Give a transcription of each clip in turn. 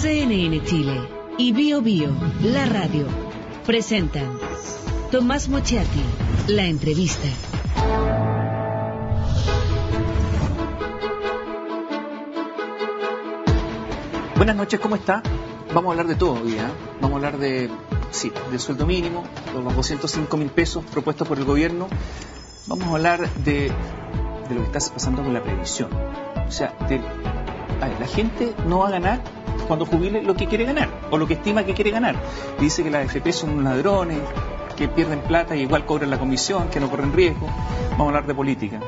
CNN Chile y Bio Bio, la radio, presentan Tomás Mochiati, la entrevista. Buenas noches, ¿cómo está? Vamos a hablar de todo hoy, ¿eh? Vamos a hablar del sueldo mínimo, los 205.000 pesos propuestos por el gobierno. Vamos a hablar de lo que está pasando con la previsión. O sea, la gente no va a ganar cuando jubile lo que quiere ganar, o lo que estima que quiere ganar. Dice que las AFP son unos ladrones, que pierden plata y igual cobran la comisión, que no corren riesgo. Vamos a hablar de política,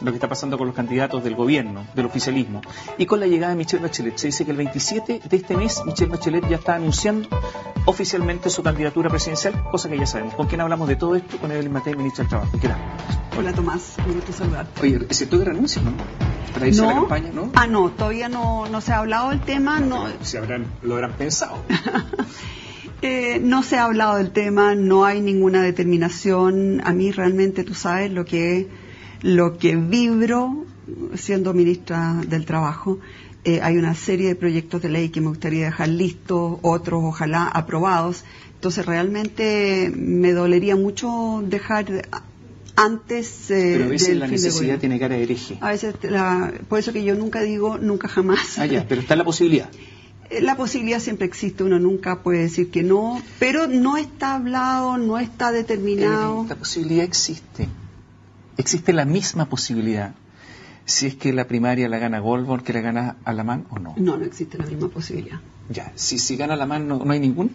lo que está pasando con los candidatos del gobierno, del oficialismo. Y con la llegada de Michelle Bachelet. Se dice que el 27 de este mes Michelle Bachelet ya está anunciando oficialmente su candidatura presidencial, cosa que ya sabemos. ¿Con quién hablamos de todo esto? Con Evelyn Matei, ministra del Trabajo. ¿Qué tal? Hola Tomás, me gusta saludarte. Oye, ¿es cierto que renuncia, no? Para irse a la campaña, ¿no? No, todavía no se ha hablado del tema. No. Lo habrán pensado. No se ha hablado del tema, no hay ninguna determinación. A mí realmente, tú sabes, lo que vibro siendo ministra del Trabajo, hay una serie de proyectos de ley que me gustaría dejar listos, otros ojalá aprobados. Entonces realmente me dolería mucho dejar antes pero a veces del la fin necesidad tiene cara de hereje. A veces, por eso que yo nunca digo nunca jamás. Ya, pero está la posibilidad. La posibilidad siempre existe, uno nunca puede decir que no, pero no está hablado, no está determinado. La posibilidad existe. Existe la misma posibilidad. Si es que la primaria la gana Goldberg, que la gana Alamán o no. No existe la misma posibilidad. Ya, si gana Alamán no hay ningún.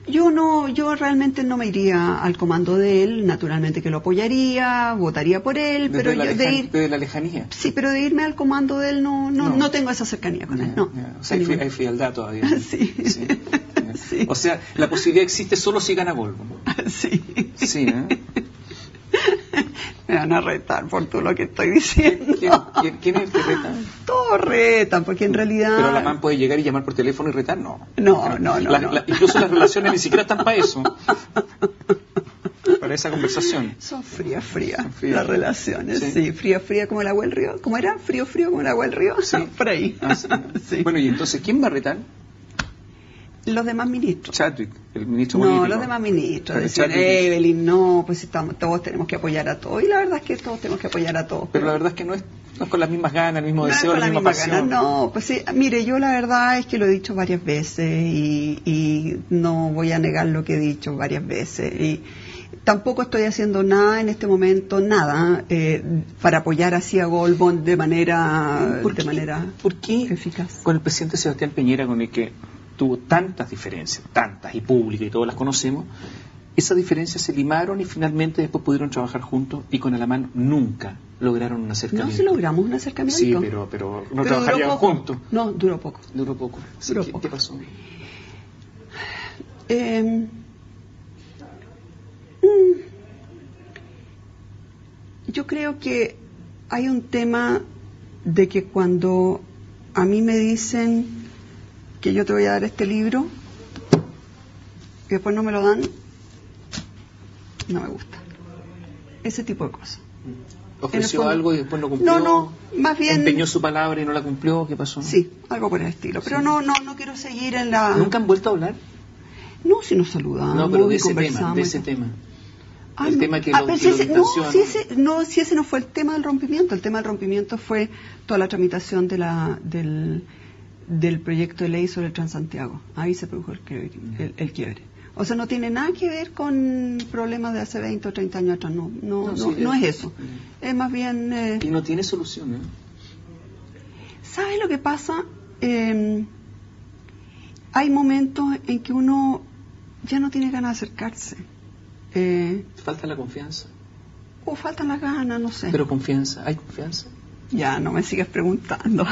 Yo realmente no me iría al comando de él, naturalmente que lo apoyaría, votaría por él, desde la lejanía. Sí, pero de irme al comando de él no tengo esa cercanía con él, no. O sea, hay frialdad todavía. Sí. Sí. O sea, la posibilidad existe solo si gana Goldberg. Sí. Sí, ¿eh? Me van a retar por todo lo que estoy diciendo. ¿Quién es el que reta? Todos retan, porque en realidad... Pero Alamán puede llegar y llamar por teléfono y retar, no. No. Incluso las relaciones ni siquiera están para eso. Para esa conversación. Son frías las relaciones, sí. Fría como el agua del río. ¿Cómo era? Frío como el agua del río. Sí. Por ahí. Sí. Bueno, y entonces, ¿quién va a retar? Los demás ministros. Chadwick, el ministro político. No, los demás ministros. Decían, Evelyn, no, pues todos tenemos que apoyar a todos. Y la verdad es que todos tenemos que apoyar a todos. Pero la verdad es que no es con las mismas ganas, el mismo deseo, la misma pasión. No, pues sí, mire, yo la verdad es que lo he dicho varias veces y no voy a negar lo que he dicho varias veces. Y tampoco estoy haciendo nada en este momento, para apoyar así a Goldberg de manera ¿Por qué eficaz. Con el presidente Sebastián Piñera, con el que tuvo tantas diferencias, y públicas, y todas las conocemos, esas diferencias se limaron y finalmente después pudieron trabajar juntos, y con Alamán nunca lograron un acercamiento? No, sí logramos un acercamiento. Sí, pero no trabajarían juntos. No, duró poco. ¿Qué pasó? Yo creo que hay un tema de que cuando a mí me dicen que yo te voy a dar este libro y después no me lo dan, no me gusta. Ese tipo de cosas. ¿Ofreció algo y después no cumplió? No, más bien... ¿Empeñó su palabra y no la cumplió? ¿Qué pasó? Sí, algo por el estilo. Pero no quiero seguir en la... ¿Nunca han vuelto a hablar? No, si nos saludamos. No, pero de ese tema. El tema que si ese no fue el tema del rompimiento. El tema del rompimiento fue toda la tramitación del proyecto de ley sobre el Transantiago. Ahí se produjo el quiebre. O sea, no tiene nada que ver con problemas de hace 20 o 30 años atrás. No es eso. Es más bien... Y no tiene solución, ¿eh? ¿Sabes lo que pasa? Hay momentos en que uno ya no tiene ganas de acercarse. ¿Falta la confianza? O faltan las ganas, no sé. ¿Pero confianza? ¿Hay confianza? Ya, no me sigas preguntando.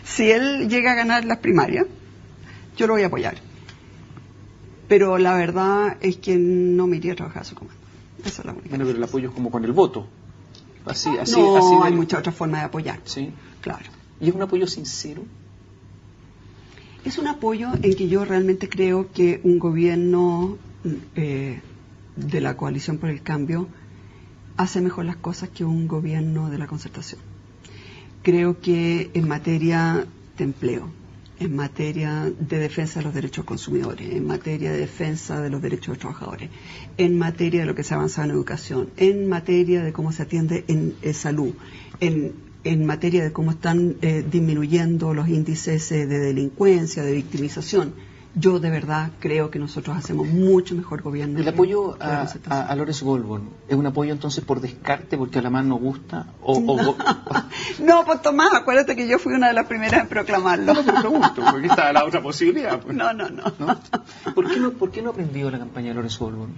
Si él llega a ganar las primarias, yo lo voy a apoyar. Pero la verdad es que no me iría a trabajar a su comando. Esa es la única. Bueno, pero el apoyo es como con el voto. Así hay muchas otras formas de apoyar. Sí. Claro. ¿Y es un apoyo sincero? Es un apoyo en que yo realmente creo que un gobierno de la Coalición por el Cambio hace mejor las cosas que un gobierno de la Concertación. Creo que en materia de empleo, en materia de defensa de los derechos de los consumidores, en materia de defensa de los derechos de los trabajadores, en materia de lo que se ha avanzado en educación, en materia de cómo se atiende en salud, en materia de cómo están disminuyendo los índices de delincuencia, de victimización. Yo de verdad creo que nosotros hacemos mucho mejor gobierno. ¿El apoyo a Lawrence Goldborn es un apoyo entonces por descarte, porque a la más no gusta? No, pues Tomás, acuérdate que yo fui una de las primeras en proclamarlo. No me pregunto, porque está la otra posibilidad. Pues. No. ¿Por qué no ha aprendido la campaña de Lawrence Goldborn?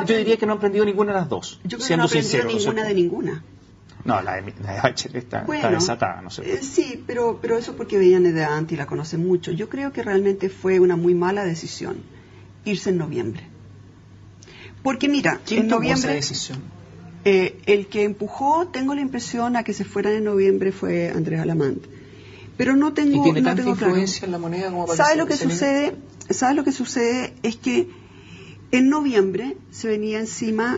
Yo diría que no ha aprendido ninguna de las dos. Yo creo que no ha aprendido ninguna de ninguna. No, la de Bachelet está desatada, no sé. Sí, pero eso porque veían de antes y la conocen mucho. Yo creo que realmente fue una muy mala decisión irse en noviembre. Porque mira, ¿quién tomó esa decisión? El que empujó, tengo la impresión, a que se fueran en noviembre fue Andrés Alamant. Pero no tengo. ¿Y tiene no tanta tengo influencia claro. en la moneda como para ¿Sabes lo que sucede? ¿Sabes lo que sucede? Es que en noviembre se venía encima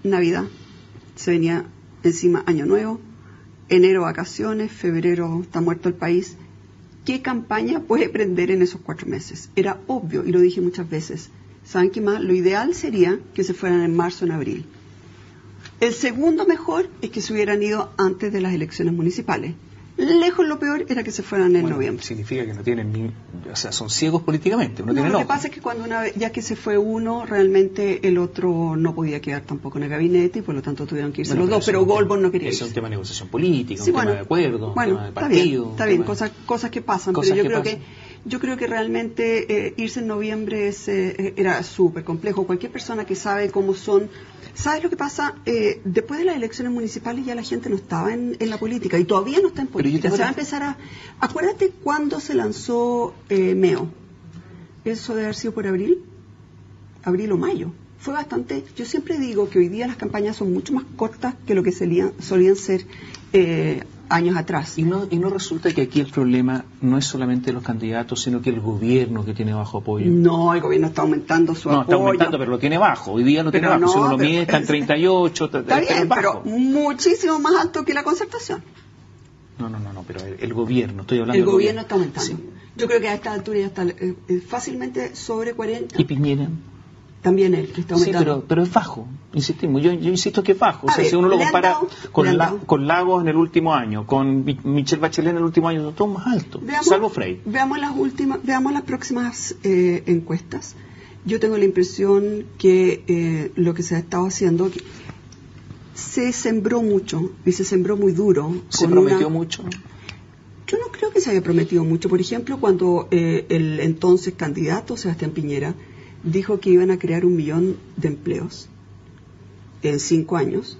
Navidad, se venía encima Año Nuevo, enero vacaciones, febrero está muerto el país. ¿Qué campaña puede prender en esos 4 meses? Era obvio, y lo dije muchas veces. ¿Saben qué más? Lo ideal sería que se fueran en marzo, en abril. El segundo mejor es que se hubieran ido antes de las elecciones municipales. Lejos lo peor era que se fueran en noviembre. Significa que no tienen son ciegos políticamente. Lo que pasa es que cuando ya que se fue uno, realmente el otro no podía quedar tampoco en el gabinete y por lo tanto tuvieron que irse los dos, pero Goldborn no quería irse. Es un tema de negociación política, un tema de acuerdo, un tema de partido. Está bien, cosas que pasan, pero yo creo que realmente irse en noviembre era súper complejo. Cualquier persona que sabe cómo son. ¿Sabes lo que pasa? Después de las elecciones municipales ya la gente no estaba en la política y todavía no está en política. Se va a empezar a... Acuérdate cuándo se lanzó MEO. Eso debe haber sido por abril o mayo. Fue bastante... Yo siempre digo que hoy día las campañas son mucho más cortas que lo que solían ser años atrás. ¿Y no resulta que aquí el problema no es solamente los candidatos, sino que el gobierno que tiene bajo apoyo? No, el gobierno está aumentando su apoyo. No, está aumentando, pero lo tiene bajo. Hoy día no tiene bajo. Si uno lo mide, está en 38, está bien, bajo. Pero muchísimo más alto que la concertación. No, pero el gobierno, estoy hablando del gobierno. El gobierno está aumentando. Sí. Yo creo que a esta altura ya está fácilmente sobre 40. ¿Y Piñera? También él, que está aumentando. Sí, pero es bajo, insistimos. Yo insisto que es bajo. O sea, si uno lo compara con Lagos en el último año, con Michelle Bachelet en el último año, son todos más altos, salvo Frey. Veamos las próximas encuestas. Yo tengo la impresión que lo que se ha estado haciendo, se sembró mucho, y se sembró muy duro. ¿Se prometió mucho? Yo no creo que se haya prometido mucho. Por ejemplo, cuando el entonces candidato, Sebastián Piñera, dijo que iban a crear 1 millón de empleos en 5 años.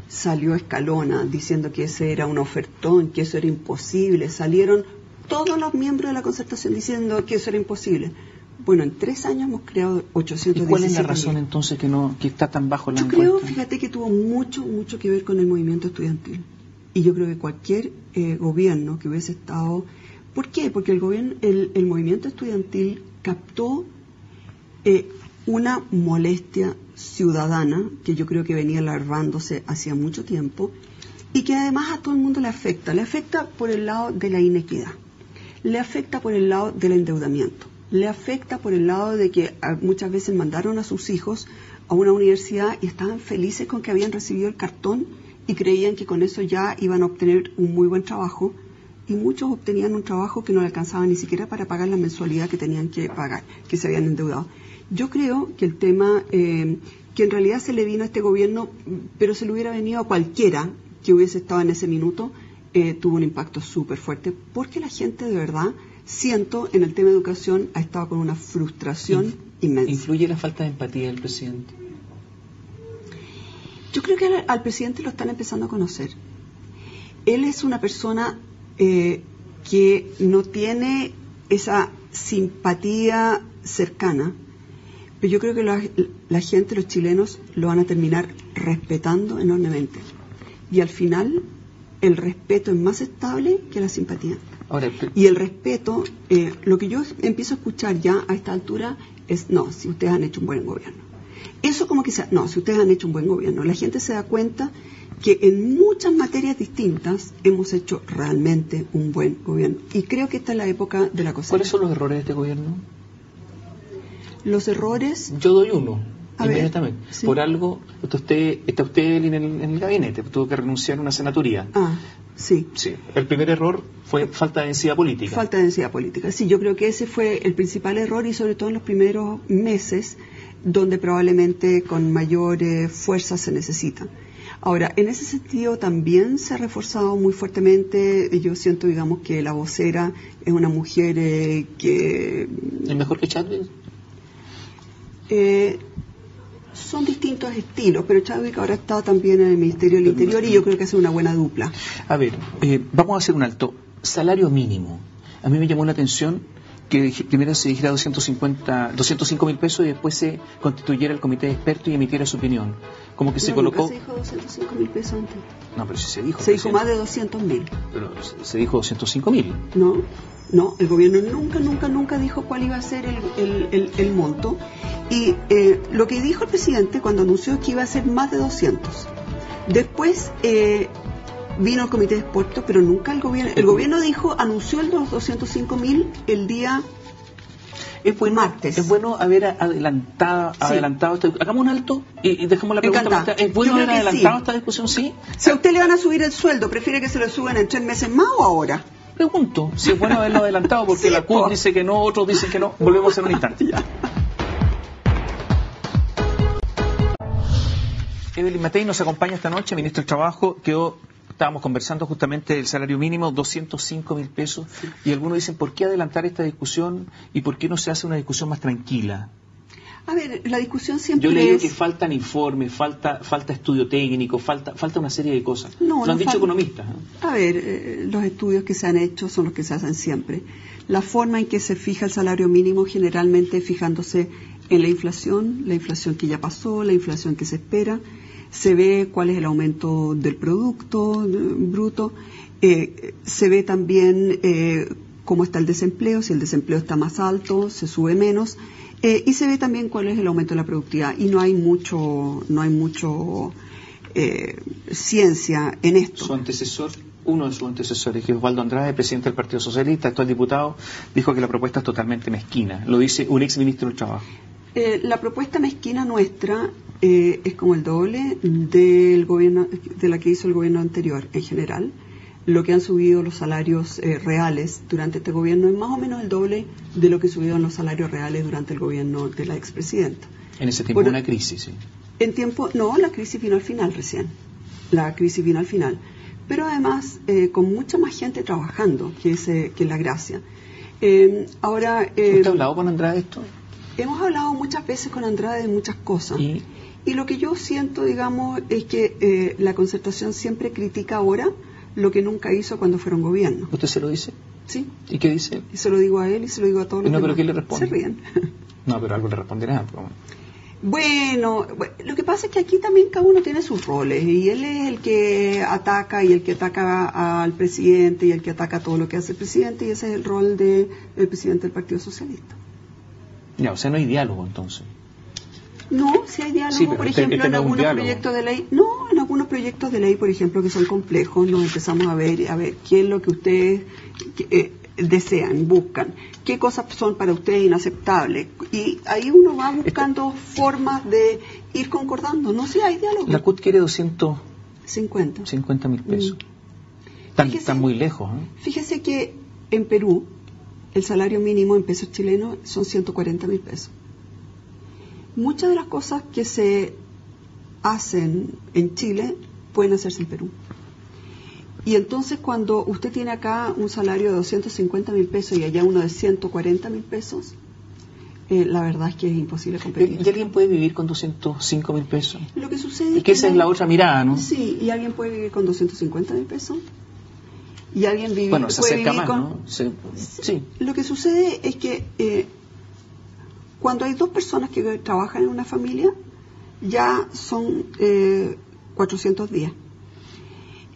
Salió Escalona diciendo que ese era un ofertón, que eso era imposible. Salieron todos los miembros de la concertación diciendo que eso era imposible. Bueno, en 3 años hemos creado 817. ¿Y cuál es la razón entonces que está tan bajo la encuesta? Yo creo, fíjate que tuvo mucho que ver con el movimiento estudiantil. Y yo creo que cualquier gobierno que hubiese estado... ¿Por qué? Porque el movimiento estudiantil captó una molestia ciudadana que yo creo que venía alargándose hacía mucho tiempo y que además a todo el mundo le afecta por el lado de la inequidad, le afecta por el lado del endeudamiento, le afecta por el lado de que muchas veces mandaron a sus hijos a una universidad y estaban felices con que habían recibido el cartón y creían que con eso ya iban a obtener un muy buen trabajo, y muchos obtenían un trabajo que no le alcanzaba ni siquiera para pagar la mensualidad que tenían que pagar, que se habían endeudado. Yo creo que el tema, que en realidad se le vino a este gobierno, pero se le hubiera venido a cualquiera que hubiese estado en ese minuto, tuvo un impacto súper fuerte, porque la gente de verdad, siento, en el tema de educación, ha estado con una frustración inmensa. ¿Influye la falta de empatía del presidente? Yo creo que al presidente lo están empezando a conocer. Él es una persona que no tiene esa simpatía cercana, pero yo creo que la gente, los chilenos, lo van a terminar respetando enormemente. Y al final, el respeto es más estable que la simpatía. Ahora, y el respeto, lo que yo empiezo a escuchar ya a esta altura es, no, si ustedes han hecho un buen gobierno. Eso como que sea, no, si ustedes han hecho un buen gobierno. La gente se da cuenta que en muchas materias distintas hemos hecho realmente un buen gobierno. Y creo que esta es la época de la cosecha. ¿Cuáles son los errores de este gobierno? Los errores... Yo doy uno, A inmediatamente. ver, sí. Por algo, está usted en el gabinete, tuvo que renunciar a una senaturía. Sí. Sí. El primer error fue falta de densidad política. Falta de densidad política. Sí, yo creo que ese fue el principal error y sobre todo en los primeros meses, donde probablemente con mayor fuerza se necesita. Ahora, en ese sentido también se ha reforzado muy fuertemente. Yo siento, digamos, que la vocera es una mujer que... ¿Es mejor que Chadwick? Son distintos estilos, pero Chadwick ahora está también en el Ministerio del Interior y yo creo que hace una buena dupla. A ver, vamos a hacer un alto. Salario mínimo. A mí me llamó la atención que primero se dijera 205.000 pesos y después se constituyera el comité de expertos y emitiera su opinión. Como que se colocó... Nunca se dijo 205.000 pesos antes. No, pero sí se dijo. Se dijo más de 200.000. Pero se dijo 205.000. No, el gobierno nunca dijo cuál iba a ser el monto. Y lo que dijo el presidente cuando anunció es que iba a ser más de 200. Después vino el comité de expertos, pero nunca el gobierno. El gobierno anunció los 205.000 el día martes. Es bueno haber adelantado esto. Hagamos un alto y dejamos la pregunta más. ¿Es bueno haber adelantado esta discusión? Sí. Si a usted le van a subir el sueldo, ¿prefiere que se lo suban en 3 meses más o ahora? Pregunto si es bueno haberlo adelantado, porque sí, la CUT dice que no, otros dicen que no. Volvemos en un instante. Evelyn Matei nos acompaña esta noche, ministro del Trabajo. Estábamos conversando justamente del salario mínimo, 205.000 pesos, y algunos dicen, ¿por qué adelantar esta discusión y por qué no se hace una discusión más tranquila? A ver, la discusión siempre Yo le digo que faltan informes, falta estudio técnico, falta una serie de cosas. Lo han dicho economistas. A ver, los estudios que se han hecho son los que se hacen siempre. La forma en que se fija el salario mínimo generalmente fijándose en la inflación que ya pasó, la inflación que se espera, se ve cuál es el aumento del producto bruto, se ve también cómo está el desempleo, si el desempleo está más alto, se sube menos, y se ve también cuál es el aumento de la productividad, y no hay mucho ciencia en esto. Uno de sus antecesores, que es Osvaldo Andrade, presidente del Partido Socialista, actual diputado, dijo que la propuesta es totalmente mezquina. Lo dice un ex ministro del Trabajo. La propuesta mezquina nuestra es como el doble del gobierno, de la que hizo el gobierno anterior en general. Lo que han subido los salarios reales durante este gobierno es más o menos el doble de lo que subieron los salarios reales durante el gobierno de la expresidenta. En ese tiempo una crisis, sí. La crisis vino al final recién. La crisis vino al final. Pero además con mucha más gente trabajando, que es la gracia. Ahora, ¿usted ha hablado con Andrade de esto? Hemos hablado muchas veces con Andrade de muchas cosas. Y lo que yo siento, digamos, es que la Concertación siempre critica ahora lo que nunca hizo cuando fueron gobierno. ¿Usted se lo dice? Sí. ¿Y qué dice? Y se lo digo a él y se lo digo a todos los demás. ¿Pero qué le responde? Se ríen. No, pero algo le responderá. Bueno, lo que pasa es que aquí también cada uno tiene sus roles y él es el que ataca y el que ataca al presidente y el que ataca todo lo que hace el presidente, y ese es el rol del presidente del Partido Socialista. Ya, o sea, no hay diálogo entonces. No, si hay diálogo, sí, por ejemplo, en algunos proyectos de ley. No, en algunos proyectos de ley, por ejemplo, que son complejos, nos empezamos a ver qué es lo que ustedes desean, buscan, qué cosas son para ustedes inaceptables. Y ahí uno va buscando formas de ir concordando. No, si hay diálogo. La CUT quiere 250.000 pesos. Están muy lejos. Fíjese que en Perú el salario mínimo en pesos chilenos son 140.000 pesos. Muchas de las cosas que se hacen en Chile pueden hacerse en Perú. Y entonces cuando usted tiene acá un salario de 250.000 pesos y allá uno de 140.000 pesos, la verdad es que es imposible competir. ¿Y alguien puede vivir con 205.000 pesos? Lo que sucede es que esa es la otra mirada, ¿no? Sí, y alguien puede vivir con 250.000 pesos. Y alguien vive, bueno, se acerca más, con... ¿no? Sí. Lo que sucede es que cuando hay dos personas que trabajan en una familia, ya son 410.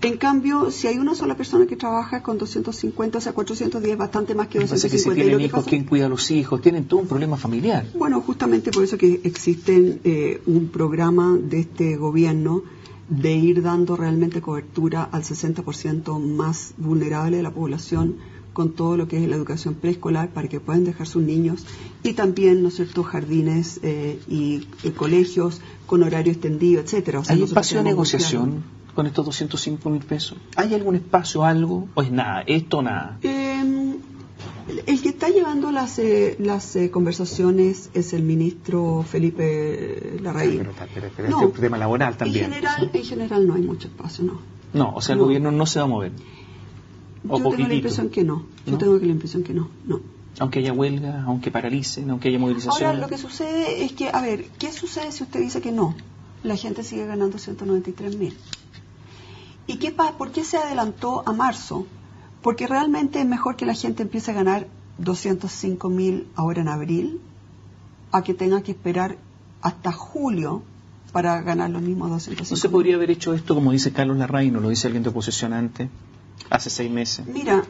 En cambio, si hay una sola persona que trabaja con 250, o sea, 410 es bastante más que 250. Que si tienen hijos, ¿quién cuida a los hijos? Tienen todo un problema familiar. Bueno, justamente por eso que existe un programa de este gobierno de ir dando realmente cobertura al 60% más vulnerable de la población con todo lo que es la educación preescolar para que puedan dejar sus niños, y también, ¿no es cierto?, jardines y colegios con horario extendido, etcétera. O sea, ¿hay espacio de negociación con estos 205.000 pesos? ¿Hay algún espacio, algo? ¿O es nada? ¿Esto nada? El que está llevando las conversaciones es el ministro Felipe Larraín. Pero no, este tema laboral también. En general no hay mucho espacio, ¿no? No, o sea, el gobierno no se va a mover. Yo tengo la impresión que no. Tengo la impresión que no. Aunque haya huelga, aunque paralicen, aunque haya movilización. Ahora, lo que sucede es que, a ver, ¿qué sucede si usted dice que no? La gente sigue ganando 193.000. ¿Y por qué se adelantó a marzo? Porque realmente es mejor que la gente empiece a ganar 205.000 ahora en abril, a que tenga que esperar hasta julio para ganar los mismos 205.000. ¿No se podría haber hecho esto, como dice Carlos Larraín, o lo dice alguien de oposición antes, hace 6 meses? Mira,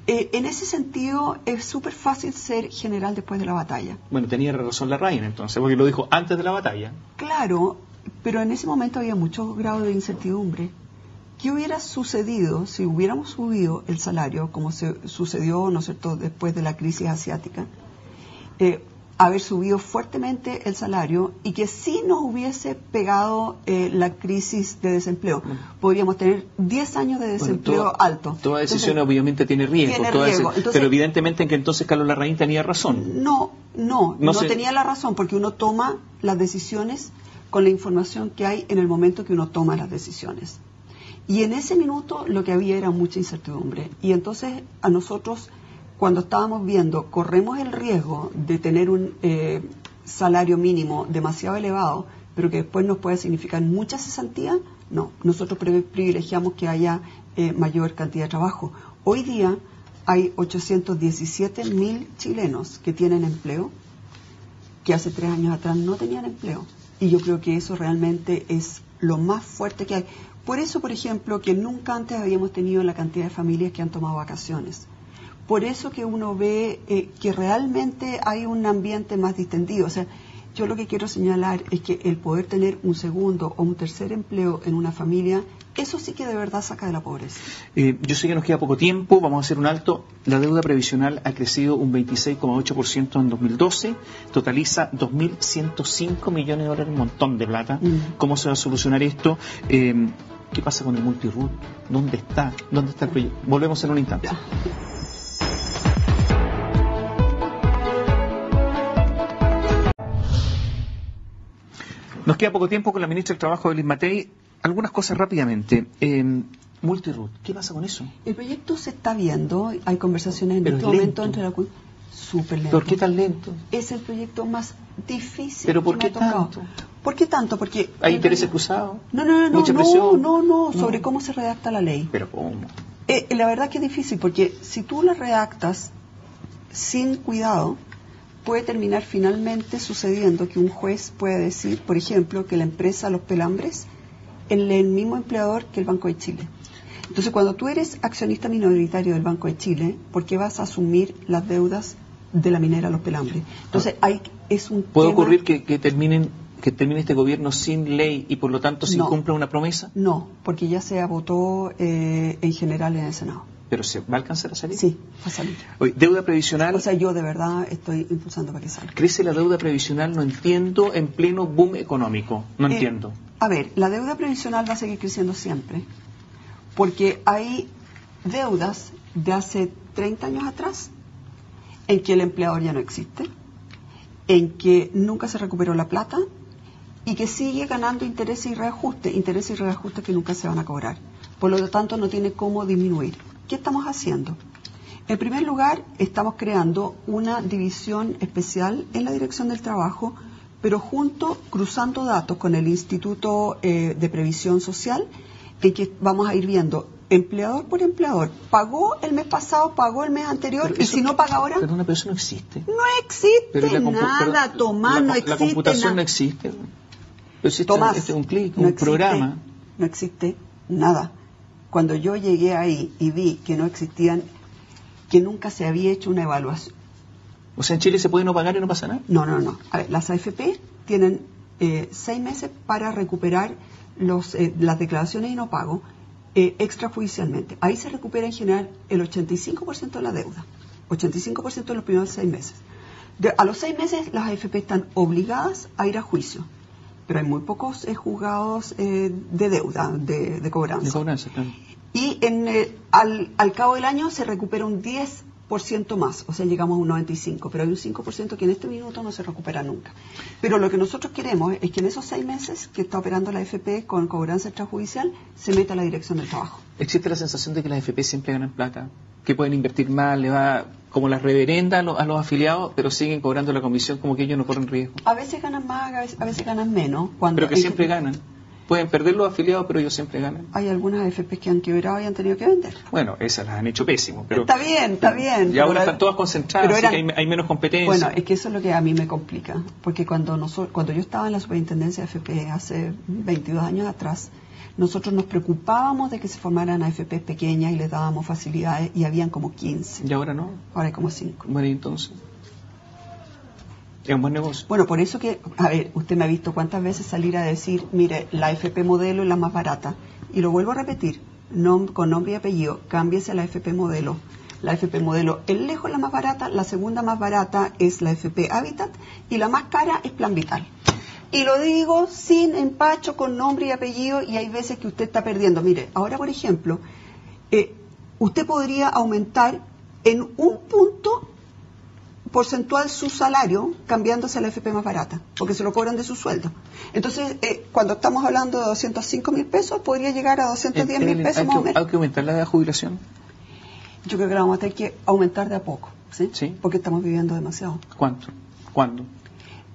en ese sentido es súper fácil ser general después de la batalla. Bueno, tenía razón Larraín entonces, porque lo dijo antes de la batalla. Claro, pero en ese momento había mucho grado de incertidumbre. ¿Qué hubiera sucedido si hubiéramos subido el salario, como se sucedió, ¿no es cierto?, después de la crisis asiática? Haber subido fuertemente el salario y que sí nos hubiese pegado la crisis de desempleo. Podríamos tener 10 años de desempleo alto. Toda decisión obviamente tiene riesgo. Entonces, pero evidentemente en que entonces Carlos Larraín tenía razón. No tenía la razón, porque uno toma las decisiones con la información que hay en el momento que uno toma las decisiones. Y en ese minuto lo que había era mucha incertidumbre. Y entonces a nosotros, cuando estábamos viendo, corremos el riesgo de tener un salario mínimo demasiado elevado, pero que después nos puede significar mucha cesantía, no. Nosotros privilegiamos que haya mayor cantidad de trabajo. Hoy día hay 817.000 chilenos que tienen empleo, que hace 3 años atrás no tenían empleo. Y yo creo que eso realmente es lo más fuerte que hay. Por eso, por ejemplo, que nunca antes habíamos tenido la cantidad de familias que han tomado vacaciones. Por eso que uno ve que realmente hay un ambiente más distendido. O sea, yo lo que quiero señalar es que el poder tener un segundo o un tercer empleo en una familia, eso sí que de verdad saca de la pobreza. Yo sé que nos queda poco tiempo, vamos a hacer un alto. La deuda previsional ha crecido un 26,8% en 2012, totaliza 2.105 millones de dólares, un montón de plata. ¿Cómo se va a solucionar esto? ¿Qué pasa con el multiroot? ¿Dónde está? ¿Dónde está el proyecto? Volvemos en un instante. Nos queda poco tiempo con la ministra del Trabajo, Evelyn Matei. Algunas cosas rápidamente. Multiroot, ¿qué pasa con eso? El proyecto se está viendo, hay conversaciones en este momento entre la... Súper lento. ¿Por qué tan lento? Es el proyecto más difícil. ¿Pero por qué tanto? ¿Por qué tanto? Porque ¿hay intereses cruzados? ¿Mucha presión? No, sobre cómo se redacta la ley. ¿Pero cómo? La verdad que es difícil, porque si tú la redactas sin cuidado, puede terminar finalmente sucediendo que un juez puede decir, por ejemplo, que la empresa Los Pelambres es el mismo empleador que el Banco de Chile. Entonces, cuando tú eres accionista minoritario del Banco de Chile, ¿por qué vas a asumir las deudas de la minera Los Pelambres? Entonces, ¿Puede ocurrir que termine este gobierno sin ley y por lo tanto sin cumpla una promesa? No, porque ya se votó en general en el Senado. ¿Pero se va a alcanzar a salir? Sí, va a salir. Oye, deuda previsional... O sea, yo de verdad estoy impulsando para que salga. ¿Crece la deuda previsional? No entiendo, en pleno boom económico. No entiendo. A ver, la deuda previsional va a seguir creciendo siempre, porque hay deudas de hace 30 años atrás en que el empleador ya no existe, en que nunca se recuperó la plata y que sigue ganando intereses y reajustes que nunca se van a cobrar. Por lo tanto, no tiene cómo disminuir. ¿Qué estamos haciendo? En primer lugar, estamos creando una división especial en la Dirección del Trabajo, pero cruzando datos con el Instituto de Previsión Social, en que vamos a ir viendo empleador por empleador. ¿Pagó el mes pasado, pagó el mes anterior? Pero y si no paga ahora... Perdona, pero eso no existe. No existe nada, Tomás, no existe nada. La computación no existe. Tomás, este es un clic, un programa. No existe nada. Cuando yo llegué ahí y vi que no existían, que nunca se había hecho una evaluación. O sea, ¿en Chile se puede no pagar y no pasa nada? No. A ver, las AFP tienen 6 meses para recuperar las declaraciones de no pago extrajudicialmente. Ahí se recupera en general el 85% de la deuda, 85% en los primeros 6 meses. A los 6 meses las AFP están obligadas a ir a juicio, pero hay muy pocos juzgados de deuda, de cobranza. De cobranza, claro. Y al cabo del año se recupera un 10% más, o sea, llegamos a un 95%, pero hay un 5% que en este minuto no se recupera nunca. Pero lo que nosotros queremos es que en esos 6 meses que está operando la AFP con cobranza extrajudicial, se meta a la Dirección del Trabajo. ¿Existe la sensación de que las AFP siempre ganan plata? Que pueden invertir más, le va como las reverenda a los afiliados, pero siguen cobrando la comisión como que ellos no corren riesgo. A veces ganan más, a veces ganan menos. Pero que siempre ganan. Pueden perder los afiliados, pero ellos siempre ganan. Hay algunas AFP que han quebrado y han tenido que vender. Bueno, esas las han hecho pésimo. Pero está bien. Y ahora están todas concentradas, así que hay menos competencia. Bueno, es que eso es lo que a mí me complica. Porque cuando yo estaba en la superintendencia de AFP hace 22 años atrás, nosotros nos preocupábamos de que se formaran AFP pequeñas y les dábamos facilidades y habían como 15. ¿Y ahora no? Ahora hay como 5. Bueno, y entonces... Es un buen negocio. Bueno, por eso que, a ver, usted me ha visto cuántas veces salir a decir, mire, la AFP modelo es la más barata. Y lo vuelvo a repetir, con nombre y apellido, cámbiese a la AFP modelo. La AFP modelo es lejos la más barata, la segunda más barata es la AFP Habitat y la más cara es Plan Vital. Y lo digo sin empacho, con nombre y apellido, y hay veces que usted está perdiendo. Mire, ahora por ejemplo, usted podría aumentar en un punto porcentual su salario cambiándose a la AFP más barata, porque se lo cobran de su sueldo. Entonces, cuando estamos hablando de 205.000 pesos, podría llegar a 210.000 pesos más o menos. ¿Hay que aumentar la edad de jubilación? Yo creo que la vamos a tener que aumentar de a poco, ¿sí? Sí. Porque estamos viviendo demasiado. ¿Cuánto? ¿Cuándo?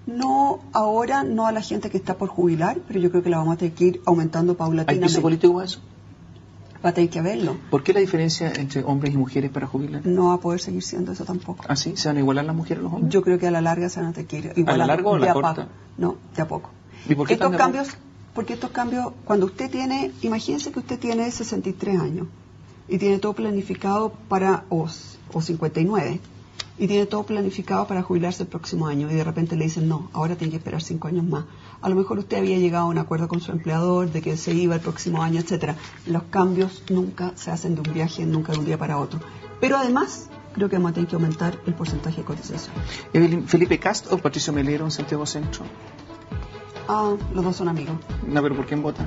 No ahora, no a la gente que está por jubilar, pero yo creo que la vamos a tener que ir aumentando paulatinamente. ¿Hay piso político para eso? Va a tener que haberlo. ¿Por qué la diferencia entre hombres y mujeres para jubilar? No va a poder seguir siendo eso tampoco. ¿Ah, sí? ¿Se van a igualar las mujeres y los hombres? Yo creo que a la larga se van a tener que ir igualando. ¿A la larga o a la corta? No, de a poco. ¿Y por qué estos cambios? Porque estos cambios, cuando usted tiene, imagínese que usted tiene 63 años y tiene todo planificado para, o 59, y tiene todo planificado para jubilarse el próximo año, y de repente le dicen, no, ahora tiene que esperar 5 años más. A lo mejor usted había llegado a un acuerdo con su empleador de que se iba el próximo año, etcétera. Los cambios nunca se hacen de un viaje, nunca de un día para otro. Pero además, creo que vamos a tener que aumentar el porcentaje de cotización. Evelyn, ¿Felipe Cast o Patricio Melero en Santiago Centro? Ah, los dos son amigos. No, pero ¿por quién vota?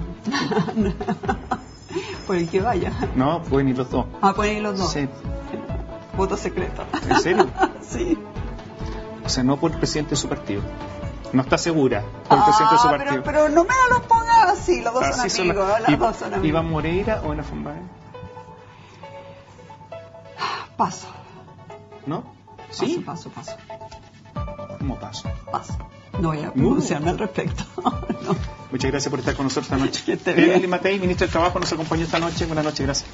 Por el que vaya. No, pueden ir los dos. Ah, pueden ir los dos. Sí. Voto secreto. ¿En serio? Sí. O sea, no por el presidente de su partido. No está segura por el presidente de su partido. Pero no me los ponga así, los dos Así son amigos. Los dos son amigos. ¿Iván Moreira o Ana Fombae? Paso. ¿No? ¿Sí? Paso. ¿Cómo paso? Paso. No voy a pronunciarme al respecto. No. Muchas gracias por estar con nosotros esta noche. Que esté bien. Evelyn Matei, ministra del Trabajo, nos acompañó esta noche. Buenas noches, gracias.